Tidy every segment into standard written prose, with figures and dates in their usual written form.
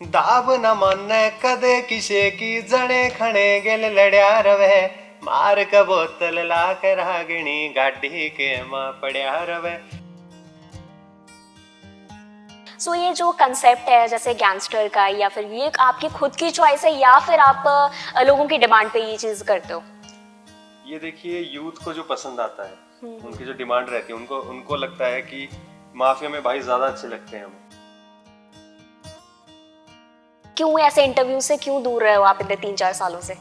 दाब न माने कदे किसे की जने खने गेल लड़या रवे। मार का बोतल ला कर रागिणी गाड़ी के मां पड़या रवे। ये जो कंसेप्ट है जैसे गैंगस्टर का, या फिर ये आपकी खुद की चॉइस है या फिर आप लोगों की डिमांड पे ये चीज करते हो? ये देखिए, यूथ को जो पसंद आता है, उनकी जो डिमांड रहती है, उनको उनको लगता है कि माफिया में भाई ज्यादा अच्छे लगते हैं हमें। क्यों ऐसे इंटरव्यू से क्यों दूर रहे हो आप इतने 3-4 सालों से?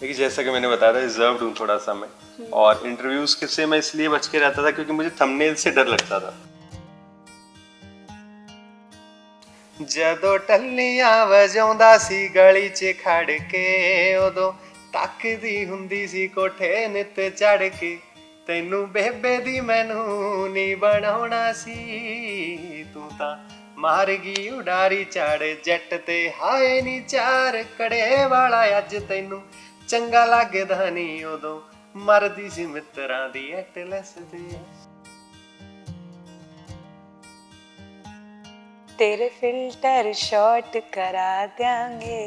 देखिए, जैसा कि मैंने बताया था, रिजर्व्ड हूँ थोड़ा सा मैं। और इंटरव्यूज से मैं इसलिए बच के रहता था क्योंकि मुझे थंबनेल से डर लगता था। ਜਦੋਂ ਟੱਲੀਆਂ ਵਜਾਉਂਦਾ ਸੀ ਗਲੀ 'ਚ ਖੜ ਕੇ, ਉਦੋਂ ਤੱਕਦੀ ਹੁੰਦੀ ਸੀ ਕੋਠੇ ਨਿੱਤ ਚੜ ਕੇ। ਤੈਨੂੰ ਬੇਬੇ ਦੀ ਮੈਨੂੰ ਨੀ ਬਣਾਉਣਾ ਸੀ, ਤੂੰ ਤਾਂ ਮਾਰ ਗਈ ਉਡਾਰੀ ਚੜ ਜੱਟ ਤੇ। ਹਾਏ ਨੀ ਚਾਰ ਕੜੇ ਵਾਲਾ ਅੱਜ ਤੈਨੂੰ ਚੰਗਾ ਲੱਗਦਾ ਨੀ, ਉਦੋਂ ਮਰਦੀ ਸੀ ਮਿੱਤਰਾਂ ਦੀ ਐਟਲਸ ਤੇ। तेरे फिल्टर शॉट करा देंगे।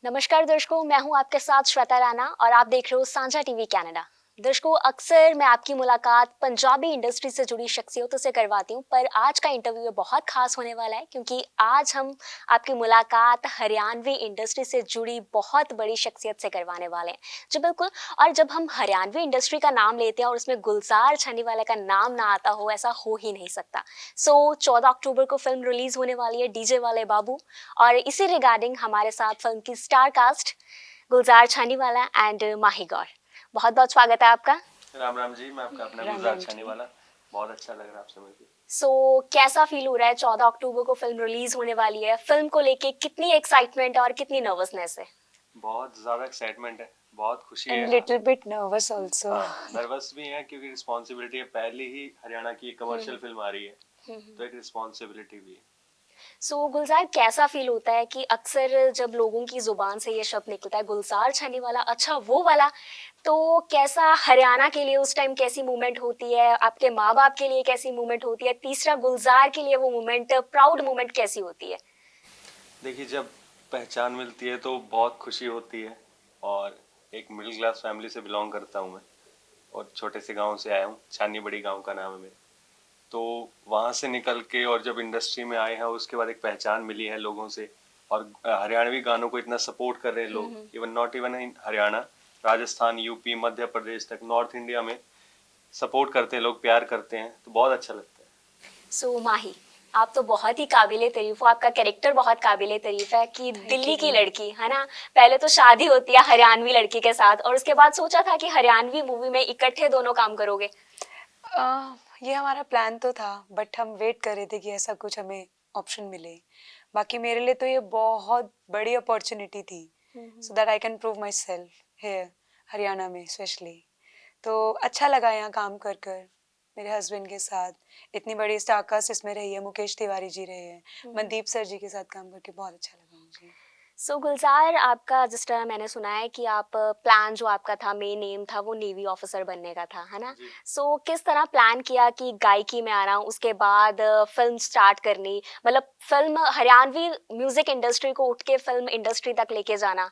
नमस्कार दर्शकों, मैं हूं आपके साथ श्वेता राणा और आप देख रहे हो साझा टीवी कनाडा। दर्शकों, अक्सर मैं आपकी मुलाकात पंजाबी इंडस्ट्री से जुड़ी शख्सियतों से करवाती हूं, पर आज का इंटरव्यू बहुत खास होने वाला है क्योंकि आज हम आपकी मुलाकात हरियाणवी इंडस्ट्री से जुड़ी बहुत बड़ी शख्सियत से करवाने वाले हैं। जी बिल्कुल। और जब हम हरियाणवी इंडस्ट्री का नाम लेते हैं और उसमें गुलजार छानीवाला का नाम ना आता हो, ऐसा हो ही नहीं सकता। 14 अक्टूबर को फिल्म रिलीज होने वाली है डीजे वाले बाबू, और इसी रिगार्डिंग हमारे साथ फिल्म की स्टार कास्ट गुलजार छानीवाला एंड माही गौर। बहुत बहुत स्वागत है आपका। राम राम जी, मैं आपका अपना गुलजार छानीवाला। बहुत अच्छा लग रहा है आपसे मिलकर। कैसा फील हो रहा है? 14 अक्टूबर को फिल्म रिलीज होने वाली है, फिल्म को लेके कितनी एक्साइटमेंट और कितनी नर्वसनेस है? बहुत ज्यादा एक्साइटमेंट है, बहुत खुशी है। Little bit nervous also. Nervous भी है क्योंकि रिस्पॉन्सिबिलिटी है, पहले ही हरियाणा की कमर्शियल फिल्म आ रही है, तो एक रिस्पॉन्सिबिलिटी भी है। गुलजार, कैसा फील होता है कि अक्सर जब लोगों की जुबान से ये शब्द निकलता है गुलजार छानीवाला, अच्छा वो वाला, तो कैसा हरियाणा के लिए उस टाइम कैसी मूवमेंट होती है, आपके माँ बाप के लिए कैसी मूवमेंट होती है, तीसरा गुलजार के लिए वो मूवमेंट, प्राउड मूवमेंट कैसी होती है? देखिए, जब पहचान मिलती है तो बहुत खुशी होती है। और एक मिडिल क्लास फैमिली से बिलोंग करता हूँ मैं, और छोटे से गांव से आया हूँ, छानी बड़ी गांव का नाम है मेरा। तो वहाँ से निकल के और जब इंडस्ट्री में आए हैं, उसके बाद एक पहचान मिली है लोगों से। और हरियाणवी गानों को इतना सपोर्ट कर रहे हैं लोग, even not even in Haryana, Rajasthan, UP, Madhya Pradesh तक, नॉर्थ इंडिया में सपोर्ट करते हैं लोग, प्यार करते हैं, तो बहुत अच्छा लगता है। माही, आप तो बहुत ही काबिले तारीफ हो, आपका कैरेक्टर बहुत काबिले तारीफ है कि दिल्ली की लड़की है ना, पहले तो शादी होती है हरियाणवी लड़की के साथ और उसके बाद सोचा था कि हरियाणवी मूवी में इकट्ठे दोनों काम करोगे। ये हमारा प्लान तो था, बट हम वेट कर रहे थे कि ऐसा कुछ हमें ऑप्शन मिले। बाकी मेरे लिए तो ये बहुत बड़ी अपॉर्चुनिटी थी, so that I can prove myself here Haryana में स्पेशली। तो अच्छा लगा यहाँ काम कर कर मेरे हस्बैंड के साथ। इतनी बड़ी स्टार कास्ट इसमें रही है, मुकेश तिवारी जी रहे हैं, मनदीप सर जी के साथ काम करके बहुत अच्छा लगा मुझे। गुलजार, आपका जिस तरह मैंने सुना है कि आप प्लान जो आपका था, मेन एम था वो नेवी ऑफिसर बनने का था, है ना? किस तरह प्लान किया कि गायकी में आ रहा हूँ, उसके बाद फिल्म स्टार्ट करनी, मतलब फिल्म हरियाणवी म्यूजिक इंडस्ट्री को उठ के फिल्म इंडस्ट्री तक लेके जाना?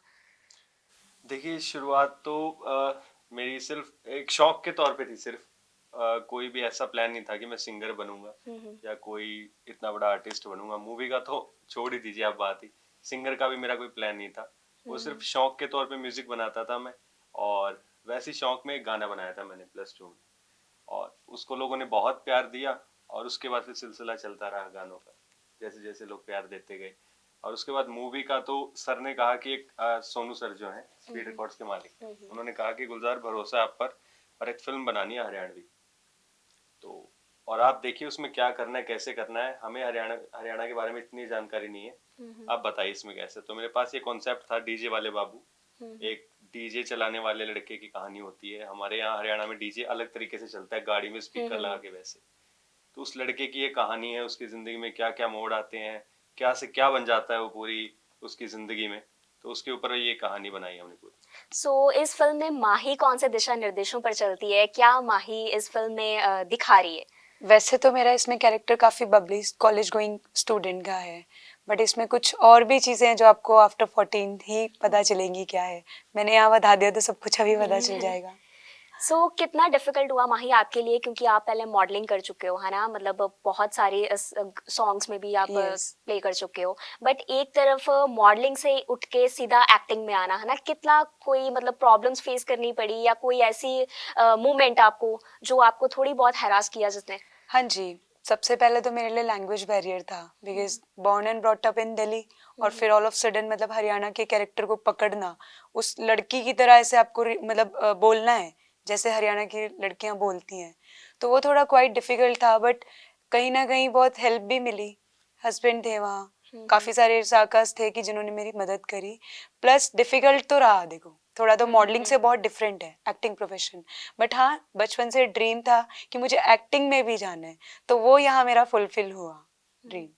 देखिए, शुरुआत तो मेरी सिर्फ एक शौक के तौर पे थी सिर्फ। कोई भी ऐसा प्लान नहीं था कि मैं सिंगर बनूंगा या कोई इतना बड़ा आर्टिस्ट बनूंगा। मूवी का तो छोड़ ही दीजिए आप बात ही, सिंगर का भी मेरा कोई प्लान नहीं था। वो सिर्फ शौक के तौर पे म्यूजिक बनाता था मैं। और वैसे शौक में एक गाना बनाया था मैंने +2 में, और उसको लोगों ने बहुत प्यार दिया। और उसके बाद फिर सिलसिला चलता रहा गानों का, जैसे जैसे लोग प्यार देते गए। और उसके बाद मूवी का तो सर ने कहा कि एक सोनू सर जो हैं स्पीड रिकॉर्ड्स के मालिक, उन्होंने कहा कि गुलजार, भरोसा आप पर, और एक फिल्म बनानी है हरियाणवी। तो और आप देखिए उसमें क्या करना है, कैसे करना है। हमें हरियाणा के बारे में इतनी जानकारी नहीं है, आप बताइए इसमें कैसे। तो मेरे पास ये कॉन्सेप्ट था डीजे वाले बाबू। एक डीजे चलाने वाले लड़के की कहानी होती है। हमारे यहाँ हरियाणा में डीजे अलग तरीके से चलता है, गाड़ी में स्पीकर लगा के वैसे। तो उस लड़के की ये कहानी है, उसकी जिंदगी में क्या क्या मोड़ आते हैं, क्या से क्या बन जाता है वो पूरी उसकी जिंदगी में। तो उसके ऊपर ये कहानी बनाई हमने पूरी। इस फिल्म में माही कौन से दिशा निर्देशों पर चलती है, क्या माही इस फिल्म में दिखा रही है? वैसे तो मेरा इसमें कैरेक्टर काफ़ी बबली कॉलेज गोइंग स्टूडेंट का है, बट इसमें कुछ और भी चीज़ें हैं जो आपको आफ्टर 14 ही पता चलेंगी क्या है। मैंने यहाँ बता दिया तो सब कुछ अभी पता चल जाएगा। कितना डिफिकल्ट हुआ माही आपके लिए, क्योंकि आप पहले मॉडलिंग कर चुके हो है ना, मतलब बहुत सारे सॉन्ग्स में भी आप Yes. प्ले कर चुके हो, बट एक तरफ मॉडलिंग से उठ के सीधा एक्टिंग में आना है ना, कितना कोई मतलब प्रॉब्लम्स फेस करनी पड़ी या कोई ऐसी मोमेंट आपको जो आपको थोड़ी बहुत हैरास किया जिसने? हाँ जी, सबसे पहले तो मेरे लिए लैंग्वेज बैरियर था, because born and brought up in Delhi, और फिर ऑल ऑफ सडन मतलब हरियाणा के कैरेक्टर को पकड़ना, उस लड़की की तरह ऐसे आपको मतलब बोलना है जैसे हरियाणा की लड़कियां बोलती हैं, तो वो थोड़ा क्वाइट डिफिकल्ट था, बट कहीं ना कहीं बहुत हेल्प भी मिली। हस्बैंड थे वहाँ, काफी सारे साकास थे कि जिन्होंने मेरी मदद करी। प्लस डिफिकल्ट तो रहा, देखो थोड़ा तो मॉडलिंग से बहुत डिफरेंट है एक्टिंग प्रोफेशन, बट हाँ बचपन से ड्रीम था कि मुझे एक्टिंग में भी जाना है, तो वो यहाँ मेरा फुलफिल हुआ ड्रीम।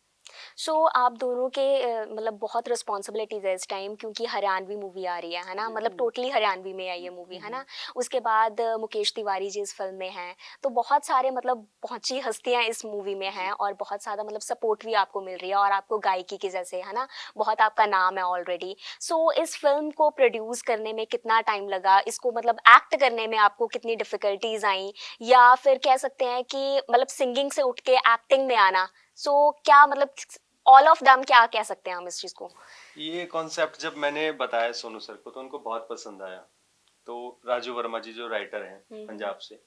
आप दोनों के मतलब बहुत रिस्पॉन्सिबिलिटीज है इस टाइम, क्योंकि हरियाणवी मूवी आ रही है ना, मतलब टोटली हरियाणवी में आई है मूवी है ना। उसके बाद मुकेश तिवारी जी इस फिल्म में हैं, तो बहुत सारे मतलब पहुंची हस्तियां इस मूवी में हैं और बहुत ज़्यादा मतलब सपोर्ट भी आपको मिल रही है, और आपको गायकी के जैसे है ना बहुत आपका नाम है ऑलरेडी। इस फिल्म को प्रोड्यूस करने में कितना टाइम लगा, इसको मतलब एक्ट करने में आपको कितनी डिफिकल्टीज आई, या फिर कह सकते हैं कि मतलब सिंगिंग से उठ के एक्टिंग में आना, क्या मतलब ऑल ऑफ दम क्या कह सकते हैं हम इस चीज को? ये कॉन्सेप्ट जब मैंने बताया सोनू सर को तो उनको बहुत पसंद आया। तो राजू वर्मा जी जो राइटर हैं पंजाब से,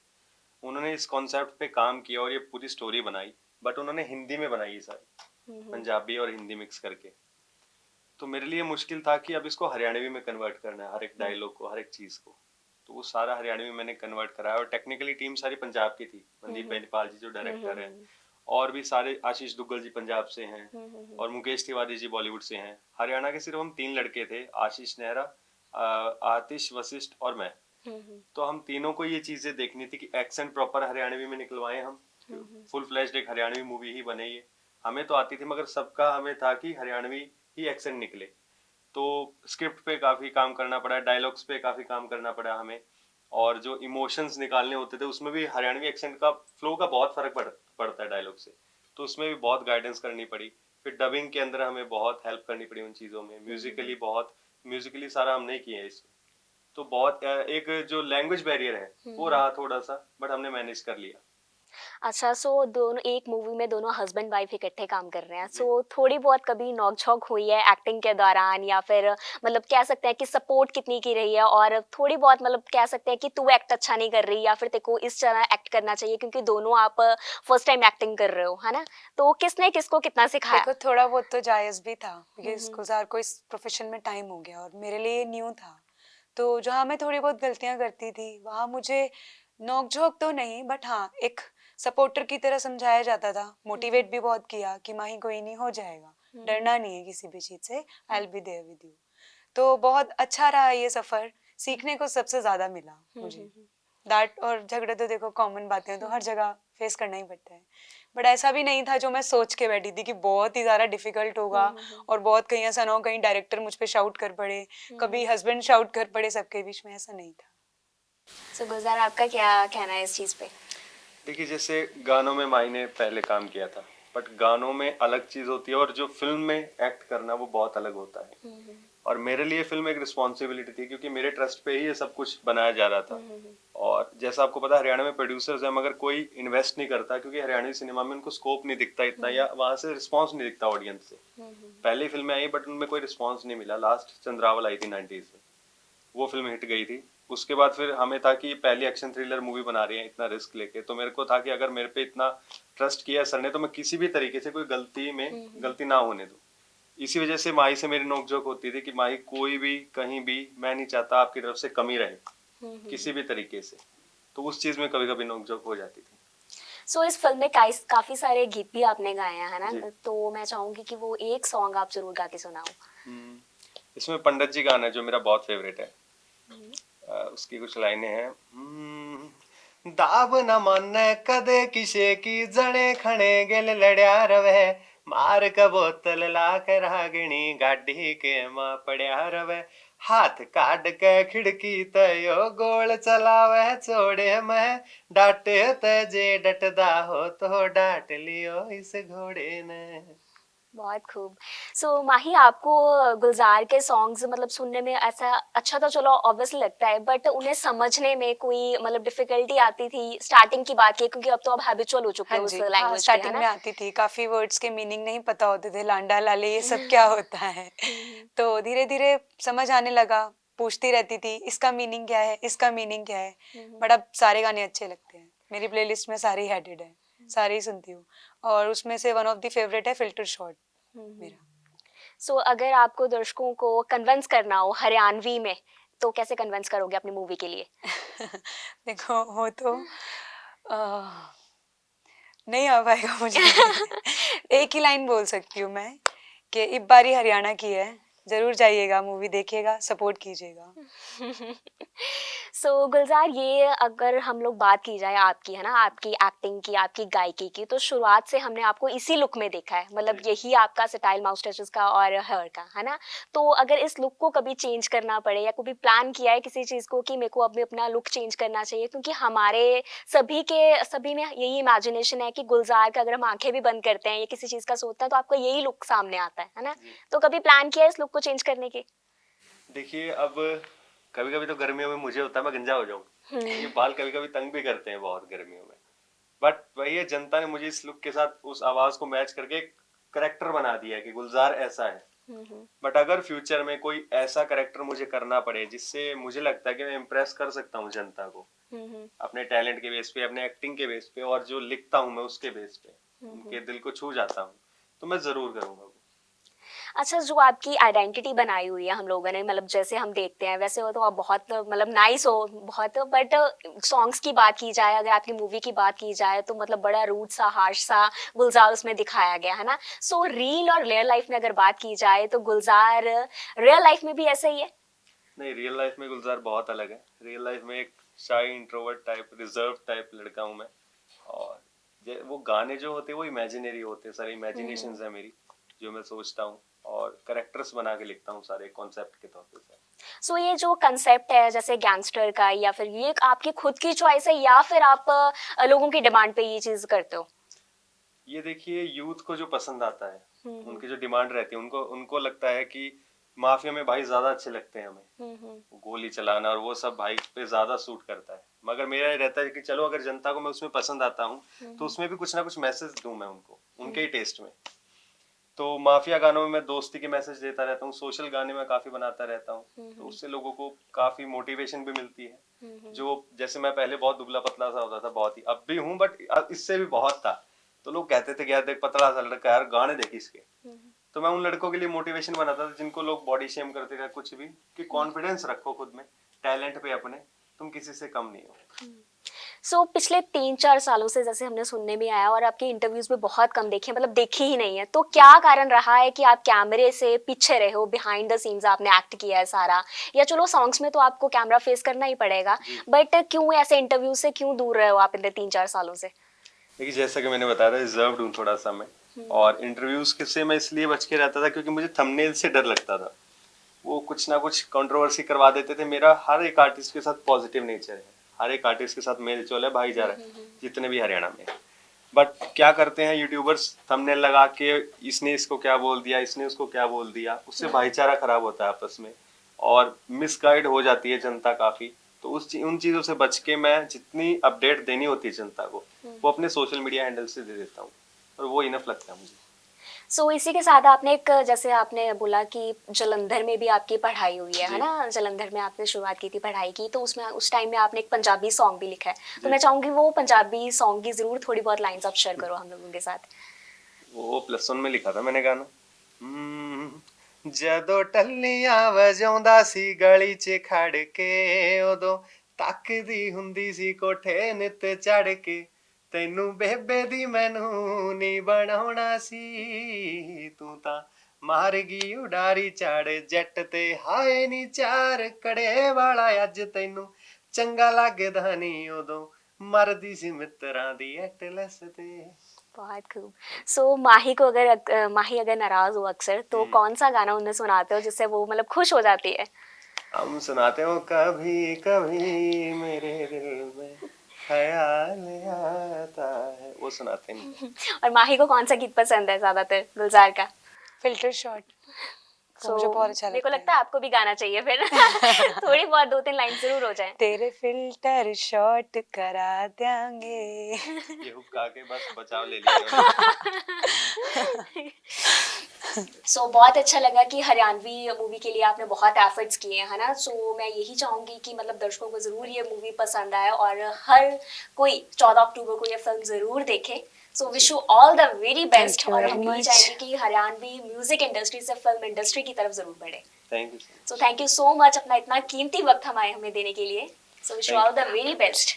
उन्होंने इस कॉन्सेप्ट पे काम किया और ये पूरी स्टोरी बनाई, बट उन्होंने हिंदी में बनाई सारी, पंजाबी और हिंदी मिक्स करके। तो मेरे लिए मुश्किल था कि अब इसको हरियाणवी में कन्वर्ट करना है, हर एक डायलॉग को, हर एक चीज को। तो वो सारा हरियाणवी में मैंने कन्वर्ट कराया, और टेक्निकली टीम सारी पंजाब की थी। मनदीप बेनीपाल जी जो डायरेक्टर हैं, और भी सारे, आशीष दुग्गल जी पंजाब से हैं, और मुकेश तिवारी जी बॉलीवुड से हैं। हरियाणा के सिर्फ हम 3 लड़के थे, आशीष नेहरा, आतिश वशिष्ठ और मैं। तो हम तीनों को ये चीजें देखनी थी कि एक्सेंट प्रॉपर हरियाणवी में निकलवाएं हम, फुल फ्लैश्ड एक हरियाणवी मूवी ही बने ये। हमें तो आती थी, मगर सबका हमें था कि हरियाणवी ही एक्सेंट निकले। तो स्क्रिप्ट पे काफी काम करना पड़ा, डायलॉग्स पे काफी काम करना पड़ा हमें, और जो इमोशंस निकालने होते थे उसमें भी हरियाणवी एक्सेंट का, फ्लो का बहुत फर्क पड़ता है डायलॉग से, तो उसमें भी बहुत गाइडेंस करनी पड़ी। फिर डबिंग के अंदर हमें बहुत हेल्प करनी पड़ी उन चीज़ों में, म्यूजिकली सारा हम नहीं किए हैं इसमें। तो बहुत एक जो लैंग्वेज बैरियर है वो रहा थोड़ा सा, बट हमने मैनेज कर लिया। अच्छा, दोनों एक मूवी में दोनों हस्बैंड वाइफ इकट्ठे काम कर रहे हैं, थोड़ी बहुत कभी नोक-झोंक हुई है एक्टिंग के दौरान, या फिर मतलब कह सकते हैं कि सपोर्ट कितनी की रही है, और थोड़ी बहुत मतलब कह सकते हैं कि तू एक्ट अच्छा नहीं कर रही या फिर तेरे को इस तरह एक्ट करना चाहिए, क्योंकि दोनों आप फर्स्ट टाइम एक्टिंग कर रहे हो, है ना? तो किसने किसको कितना सिखाया? देखो थोड़ा बहुत तो जायज़ भी था, हुँ, बिकॉज़ हुँ। गुज़ार को इस प्रोफ़ेशन में टाइम हो गया और मेरे लिए ये न्यू था। तो जहाँ मैं थोड़ी बहुत गलतियाँ करती थी, वहाँ मुझे नोक-झोंक तो नहीं, बट हाँ, एक सपोर्टर की तरह समझाया जाता था, मोटिवेट भी बहुत किया कि माही कोई नहीं, हो जाएगा, डरना नहीं है किसी भी चीज़ से, I will be there with you. तो बहुत अच्छा रहा ये सफ़र, सीखने को सबसे ज़्यादा मिला मुझे। डाँट और झगड़े तो देखो कॉमन बातें हैं, तो हर जगह फेस करना ही पड़ता है। बट ऐसा भी नहीं था जो मैं सोच के बैठी थी कि बहुत ही ज़्यादा डिफ़िकल्ट होगा और बहुत कहीं ऐसा ना हो कहीं डायरेक्टर मुझ पे शाउट कर पड़े, कभी हस्बैंड शाउट कर पड़े सबके बीच में, ऐसा नहीं था। गुलज़ार, आपका क्या कहना है इस चीज़ पे? देखिए, जैसे गानों में माही ने पहले काम किया था, बट गानों में अलग चीज होती है और जो फिल्म में एक्ट करना वो बहुत अलग होता है। और मेरे लिए फिल्म एक रिस्पॉन्सिबिलिटी थी, क्योंकि मेरे ट्रस्ट पे ही ये सब कुछ बनाया जा रहा था। और जैसा आपको पता है, हरियाणा में प्रोड्यूसर्स हैं, मगर कोई इन्वेस्ट नहीं करता, क्योंकि हरियाणवी सिनेमा में उनको स्कोप नहीं दिखता इतना, या वहां से रिस्पॉन्स नहीं दिखता ऑडियंस से। पहली फिल्में आई बट उनमें कोई रिस्पॉन्स नहीं मिला। लास्ट चंद्रावल आई थी 90s में, वो फिल्म हिट गई थी। उसके बाद फिर हमें था कि पहली एक्शन थ्रिलर मूवी बना रही है इतना रिस्क लेके, तो मेरे को था कि अगर मेरे पे इतना ट्रस्ट किया सर ने, तो मैं किसी भी तरीके से कोई गलती ना होने दूं। इसी वजह से माही से मेरी नोकझोंक होती थी कि माही, कोई भी कहीं भी, मैं नहीं चाहता आपकी तरफ से कमी रहे किसी भी तरीके से। तो उस चीज में कभी कभी नोकझोंक हो जाती थी। इस फिल्म में काफी सारे गीत भी आपने गाए हैं, है जी। ना? तो मैं चाहूंगी कि वो एक सॉन्ग आप जरूर गा के सुनाओ। इसमें पंडित जी गाना है जो मेरा बहुत फेवरेट है। उसकी कुछ लाइनें हैं। दाब न माने कदे किसे की, जने खणे गेल लड़या रवे, मार का बोतल ला के रागिणी गाड़ी के मां पड़या रवे, हाथ काट के खिड़की तयो गोल चलावे छोड़े मैं, डांटे ते जे डटदा हो तो डांट लियो इस घोड़े ने। बहुत खूब। सो माही, आपको गुलज़ार के सॉन्ग्स मतलब सुनने में ऐसा अच्छा तो चलो ऑब्वियसली लगता है, बट उन्हें समझने में कोई मतलब डिफ़िकल्टी आती थी? स्टार्टिंग की बात की क्योंकि अब तो आप हैबिचुअल हो चुके हाँ हो उस जी, हाँ, लैंग्वेज के, है स्टार्टिंग में ना? आती थी, काफ़ी वर्ड्स के मीनिंग नहीं पता होते थे, लांडा लाले ये सब क्या होता है। हुँ, तो धीरे-धीरे समझ आने लगा, पूछती रहती थी, इसका मीनिंग क्या है, इसका मीनिंग क्या है? हुँ, बट अब सारे गाने अच्छे लगते हैं। मेरी प्लेलिस्ट में सारे ही एडेड हैं, सारे ही सुनती हूँ और उसमें से वन ऑफ द फेवरेट है फ़िल्टर शॉट हुँ। मेरा। सो अगर आपको दर्शकों को कन्विंस करना हो हरियाणवी में, तो कैसे कन्विंस करोगे अपनी मूवी के लिए? देखो वो तो अ, नहीं आ पाएगा मुझे। एक ही लाइन बोल सकती हूँ मैं कि इस बारी हरियाणा की है, ज़रूर जाइएगा, मूवी देखिएगा, सपोर्ट कीजिएगा। सो गुलज़ार, ये अगर हम लोग बात की जाए आपकी, है ना, आपकी एक्टिंग की, आपकी गायकी की, तो शुरुआत से हमने आपको इसी लुक में देखा है, मतलब जी। यही आपका स्टाइल माउस्टैचेस का और हेयर का, है ना? तो अगर इस लुक को कभी चेंज करना पड़े या कभी प्लान किया है किसी चीज़ को कि मेरे को अब अपना लुक चेंज करना चाहिए, क्योंकि हमारे सभी में यही इमेजिनेशन है कि गुलज़ार का अगर हम आँखें भी बंद करते हैं या किसी चीज़ का सोचते हैं तो आपका यही लुक सामने आता है ना? जी। तो कभी प्लान किया है इस लुक को चेंज करने की? देखिए अब कभी-कभी तो गर्मियों में मुझे होता है मैं गंजा हो जाऊँ। हुँ। ये बाल कभी-कभी तंग भी करते हैं बहुत गर्मियों में। बट वही है, जनता ने मुझे इस लुक के साथ उस आवाज को मैच करके एक करैक्टर बना दिया है कि गुलजार ऐसा है। हुँ, हुँ। बट अगर फ्यूचर में कोई ऐसा करैक्टर मुझे करना पड़े जिससे मुझे लगता है कि मैं इम्प्रेस कर सकता हूँ जनता को, हुँ, हुँ। अपने टैलेंट के बेस पे, अपने एक्टिंग के बेस पे और जो लिखता हूँ मैं उसके बेस पे, हुँ, उनके हुँ। दिल को छू जाता हूँ, तो मैं जरूर करूंगा वो। अच्छा, जो आपकी आइडेंटिटी बनाई हुई है हम लोगों ने, मतलब जैसे हम देखते हैं वैसे हो तो आप बहुत मतलब नाइस हो बहुत, बट सॉन्ग्स की बात की जाए, अगर आपकी मूवी की बात की जाए तो मतलब बड़ा रूड सा, हार्श सा गुलज़ार उसमें दिखाया गया है ना? सो रील और रियल लाइफ में अगर बात की जाए तो गुलज़ार रियल लाइफ में भी ऐसा ही है? नहीं, रियल लाइफ में गुलजार बहुत अलग है। रियल लाइफ में एक शाई इंट्रोवर्ट टाइप, रिजर्व टाइप लड़का हूँ मैं। और वो गाने जो होते हैं वो इमेजिनरी होते हैं, सारे हुँ, हुँ। इमेजिनेशंस है मेरी, जो मैं सोचता हूँ और करेक्टर्स बना के लिखता हूँ सारे कॉन्सेप्ट के तौर पे सर। सो ये जो कंसेप्ट है जैसे गैंगस्टर का, या फिर ये आपकी खुद की चॉइस है या फिर आप लोगों की डिमांड पे ये चीज़ करते हो? ये देखिए, यूथ को जो पसंद आता है, हुँ, हुँ। उनकी जो डिमांड रहती है, उनको उनको लगता है कि माफिया में भाई ज्यादा अच्छे लगते हैं हमें, हुँ, हुँ। गोली चलाना और वो सब भाई पे ज्यादा सूट करता है। मगर मेरा ये रहता है कि चलो अगर जनता को मैं उसमें पसंद आता हूँ हुँ, तो हुँ। उसमें भी कुछ ना कुछ मैसेज दूं मैं उनको, उनके हुँ, ही टेस्ट में। तो माफिया गानों में मैं दोस्ती के मैसेज देता रहता हूँ, सोशल गाने में काफी बनाता रहता हूँ, हुँ, तो हुँ। उससे लोगों को काफी मोटिवेशन भी मिलती है। हुँ, हुँ। जो जैसे मैं पहले बहुत दुबला पतला सा होता था, बहुत ही, अब भी हूँ बट इससे भी बहुत था, तो लोग कहते थे कि यार देख पतला सा लड़का है यार, गाने देख इसके। हुँ, हुँ। तो मैं उन लड़कों के लिए मोटिवेशन बनाता था जिनको लोग बॉडी शेम करते थे कुछ भी, कि कॉन्फिडेंस रखो खुद में, टैलेंट पे अपने, तुम किसी से कम नहीं हो। सो पिछले 3-4 सालों से जैसे हमने सुनने में आया और आपके इंटरव्यूज़ में बहुत कम देखे हैं, मतलब देखी ही नहीं है। तो जी। क्या कारण रहा है कि आप कैमरे से पीछे रहे हो, बिहाइंड द सीन्स आपने एक्ट किया है सारा? या चलो सॉन्ग्स में तो आपको कैमरा फेस करना ही पड़ेगा, जी। बट क्यों ऐसे इंटरव्यू से क्यों दूर रहे हो आप इतने 3-4 सालों से? देखिए, जैसा कि मैंने बताया था, रिजर्व्ड हूँ थोड़ा सा मैं, हुँ, और इंटरव्यूज से मैं इसलिए बच के रहता था क्योंकि मुझे थंबनेल से डर लगता था। वो कुछ ना कुछ कंट्रोवर्सी करवा देते थे। मेरा हर एक आर्टिस्ट के साथ पॉजिटिव नेचर है, हर एक आर्टिस्ट के साथ मेल जोल है, भाईचारा है, जितने भी हरियाणा में। बट क्या करते हैं यूट्यूबर्स, थंबनेल लगा के इसने इसको क्या बोल दिया, इसने उसको क्या बोल दिया, उससे भाईचारा खराब होता है आपस में और मिसगाइड हो जाती है जनता काफी। तो उन चीजों से बच के मैं जितनी अपडेट देनी होती है जनता को, वो अपने सोशल मीडिया हैंडल से दे देता हूँ, और वो इनफ लगता है मुझे। सो इसी के साथ आपने एक, जैसे आपने बोला कि जालंधर में भी आपकी पढ़ाई हुई है जी। ना? जालंधर में आपने शुरुआत की थी पढ़ाई की, तो उसमें उस टाइम में आपने एक पंजाबी सॉन्ग भी लिखा है। तो जी। मैं चाहूँगी वो पंजाबी सॉन्ग की ज़रूर थोड़ी बहुत लाइन्स आप शेयर करो हम लोगों के साथ। वो +1 में लिखा था मैंने गाना। ਜਦੋਂ ਟੱਲੀਆਂ ਵਜਾਉਂਦਾ ਸੀ ਗਲੀ 'ਚ ਖੜ ਕੇ, ਉਦੋਂ ਤੱਕਦੀ ਹੁੰਦੀ ਸੀ ਕੋਠੇ ਨਿੱਤ ਚੜ ਕੇ, ਤੈਨੂੰ ਬੇਬੇ ਦੀ ਮੈਨੂੰ ਨੀ ਬਣਾਉਣਾ ਸੀ, ਤੂੰ ਤਾਂ ਮਾਰ ਗਈ ਉਡਾਰੀ ਝਾੜ ਜੱਟ ਤੇ, ਹਾਏ ਨੀ ਚਾਰ ਕੜੇ ਵਾਲਾ ਅੱਜ ਤੈਨੂੰ ਚੰਗਾ ਲੱਗਦਾ ਨੀ, ਉਦੋਂ ਮਰਦੀ ਸੀ ਮਿੱਤਰਾਂ ਦੀ ਐਟਲਸ ਤੇ। बहुत खूब। सो माही अगर नाराज़ हो अक्सर, तो हम्म। कौन-सा गाना उन्हें सुनाते हो जिससे वो मतलब खुश हो जाती है? हम सुनाते हो कभी कभी मेरे दिल में ख्याल आता है, वो सुनाते हैं। और माही को कौन सा गीत पसंद है ज्यादातर गुलजार का? फिल्टर शॉट, वो सो मुझे बहुत अच्छा मेरे को लगता लगता है आपको भी गाना चाहिए फिर। थोड़ी बहुत 2-3 लाइन जरूर हो जाए। तेरे फिल्टर शॉट करा देंगे। ये हुक गा के बस बचाव ले लिया इन्होंने। सो बहुत अच्छा लगा कि हरियाणवी मूवी के लिए आपने बहुत एफर्ट्स किए हैं, है ना? सो मैं यही चाहूंगी कि मतलब दर्शकों को ज़रूर ये मूवी पसंद आए और हर कोई 14 अक्टूबर को ये फिल्म ज़रूर देखे। So wish you all the very best. Thank you और very हम यही much. चाहेंगे कि हरियाणवी म्यूजिक इंडस्ट्री से फिल्म इंडस्ट्री की तरफ ज़रूर बढ़े। Thank you so thank you so much अपना इतना कीमती वक्त हमें देने के लिए। So wish you all the very best.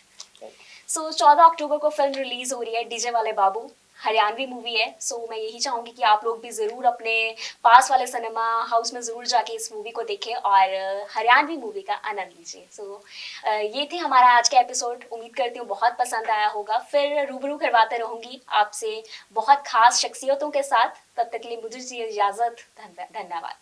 So 14 October को फिल्म रिलीज हो रही है डीजे वाले बाबू, हरियाणवी मूवी है। सो मैं यही चाहूंगी कि आप लोग भी ज़रूर अपने पास वाले सिनेमा हाउस में ज़रूर जाके इस मूवी को देखें और हरियाणवी मूवी का आनंद लीजिए। सो ये थी हमारा आज का एपिसोड। उम्मीद करती हूँ बहुत पसंद आया होगा। फिर रूबरू करवाते रहूँगी आपसे बहुत खास शख्सियतों के साथ। तब तक के लिए मुझे दीजिए इजाज़त। धन्यवाद।